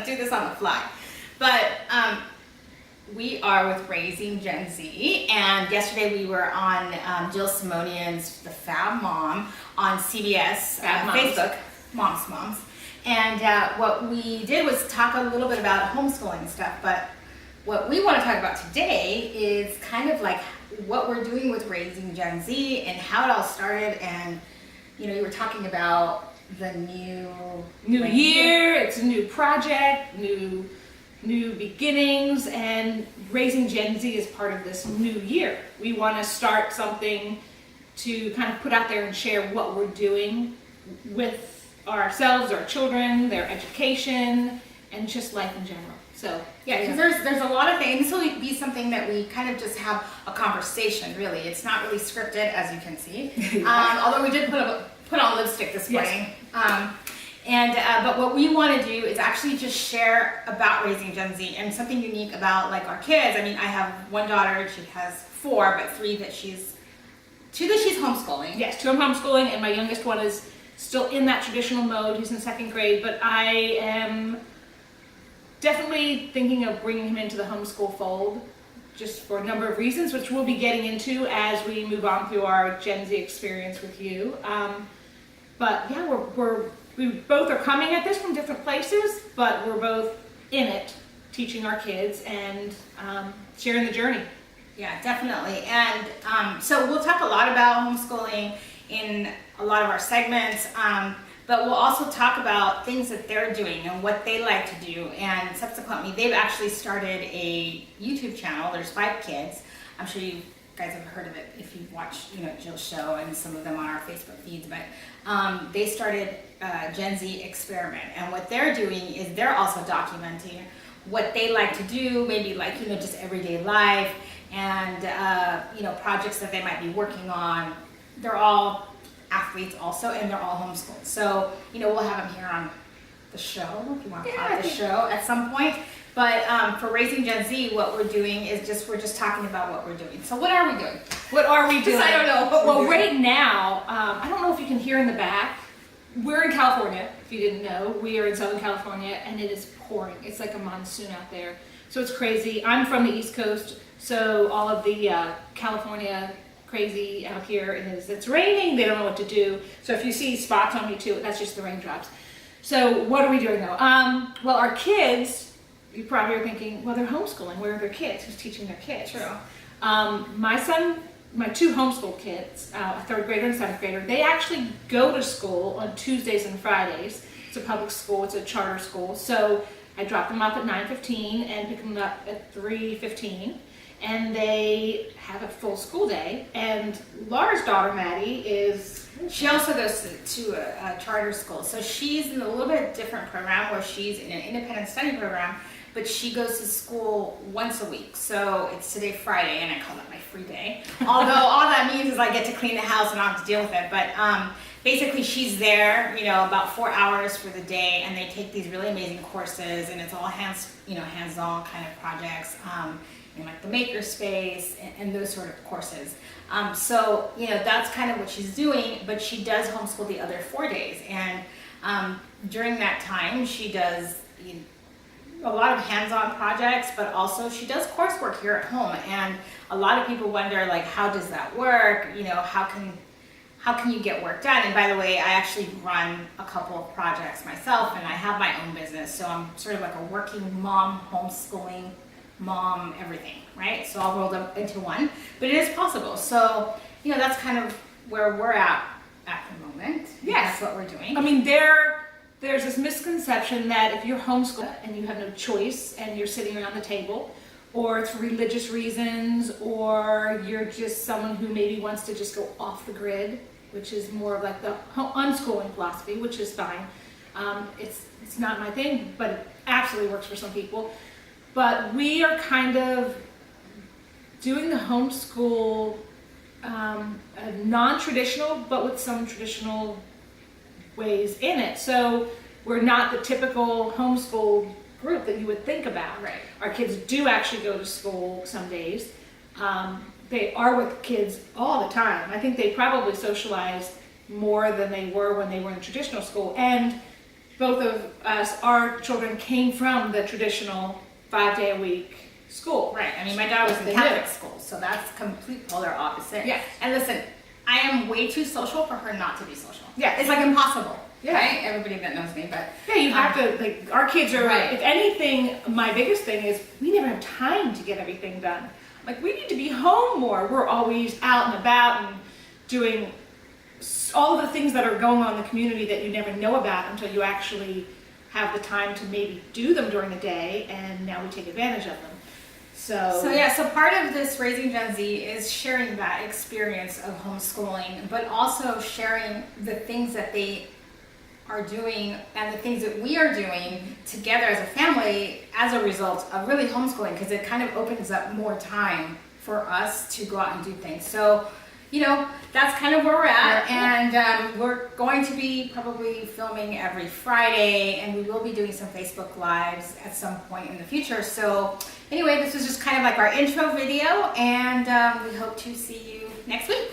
do this on the fly. But we are with Raising Gen Z, and yesterday we were on Jill Simonian's The Fab Mom on CBS Facebook, Moms. And what we did was talk a little bit about homeschooling stuff, but what we want to talk about today is kind of like what we're doing with Raising Gen Z and how it all started. And you were talking about the new year. It's a new project, new beginnings, and Raising Gen Z is part of this new year. We want to start something to kind of put out there and share what we're doing with ourselves, our children, their education, and just life in general. So yeah, because there's a lot of things. This will be something that we kind of just have a conversation. Really, it's not really scripted, as you can see. Although we did put on lipstick this morning. Yes. But what we want to do is actually just share about Raising Gen Z and something unique about like our kids. I mean, I have one daughter; she has 4, but 2 that she's homeschooling. Yes, 2 I'm homeschooling, and my youngest one is still in that traditional mode. He's in 2nd grade, but I am definitely thinking of bringing him into the homeschool fold, just for a number of reasons, which we'll be getting into as we move on through our Gen Z experience with you. But yeah, we both are coming at this from different places, but we're both in it, teaching our kids and sharing the journey. Yeah, definitely. And so we'll talk a lot about homeschooling in a lot of our segments, but we'll also talk about things that they're doing and what they like to do. And subsequently, they've actually started a YouTube channel. There's 5 kids. I'm sure you guys have heard of it if you've watched, Jill's show and some of them on our Facebook feeds. But they started Gen Z Experiment, and what they're doing is they're also documenting what they like to do, maybe like just everyday life and projects that they might be working on. They're all athletes also, and they're all homeschooled. So, we'll have them here on the show, if you want to call it the show, at some point. But for Raising Gen Z, what we're doing is we're just talking about what we're doing. So what are we doing? What are we doing? I don't know. Well, right now, I don't know if you can hear in the back. We're in California, if you didn't know. We are in Southern California, and it is pouring. It's like a monsoon out there. So it's crazy. I'm from the East Coast, so all of the California crazy out here it's raining. They don't know what to do. So if you see spots on me too, that's just the raindrops. So what are we doing though? Well, our kids, you probably are thinking, well, they're homeschooling. Where are their kids? Who's teaching their kids? True. My son, my 2 homeschool kids, a 3rd grader and 7th grader, they actually go to school on Tuesdays and Fridays. It's a public school. It's a charter school. So I drop them off at 9:15 and pick them up at 3:15. And they have a full school day. And Laura's daughter, Maddie, she also goes to a charter school. So she's in a little bit different program where she's in an independent study program, but she goes to school once a week. So it's today, Friday, and I call that my free day. Although all that means is I get to clean the house and not have to deal with it. But basically she's there, about 4 hours for the day, and they take these really amazing courses, and it's all hands-on kind of projects. Like the maker space and those sort of courses. So, that's kind of what she's doing, but she does homeschool the other 4 days. And during that time, she does a lot of hands-on projects, but also she does coursework here at home. And a lot of people wonder, like, how does that work? How can you get work done? And by the way, I actually run a couple of projects myself, and I have my own business. So I'm sort of like a working mom, homeschooling mom, everything, right? So all rolled up into one, but it is possible. So, that's kind of where we're at the moment. Yes. That's what we're doing. I mean, there's this misconception that if you're homeschooled and you have no choice and you're sitting around the table, or it's for religious reasons, or you're just someone who maybe wants to just go off the grid, which is more of like the unschooling philosophy, which is fine. It's not my thing, but it absolutely works for some people. But we are kind of doing the homeschool non-traditional, but with some traditional ways in it. So we're not the typical homeschool group that you would think about. Right. Our kids do actually go to school some days. They are with kids all the time. I think they probably socialize more than they were when they were in traditional school. And both of us, our children came from the traditional 5-day-a-week school. Right. I mean, my daughter was in They Catholic knew. school, so that's complete polar opposite. Yes. And listen, I am way too social for her not to be social. Yes. It's like impossible. Yeah. Right? Everybody that knows me, but Yeah, you have to, like, our kids are, Right. if anything, my biggest thing is we never have time to get everything done. Like, we need to be home more. We're always out and about and doing all of the things that are going on in the community that you never know about until you actually have the time to maybe do them during the day, and now we take advantage of them. So part of this Raising Gen Z is sharing that experience of homeschooling, but also sharing the things that they are doing and the things that we are doing together as a family as a result of really homeschooling, because it kind of opens up more time for us to go out and do things. So, you know, that's kind of where we're at, and we're going to be probably filming every Friday, and we will be doing some Facebook Lives at some point in the future. So anyway, this was just kind of like our intro video, and we hope to see you next week.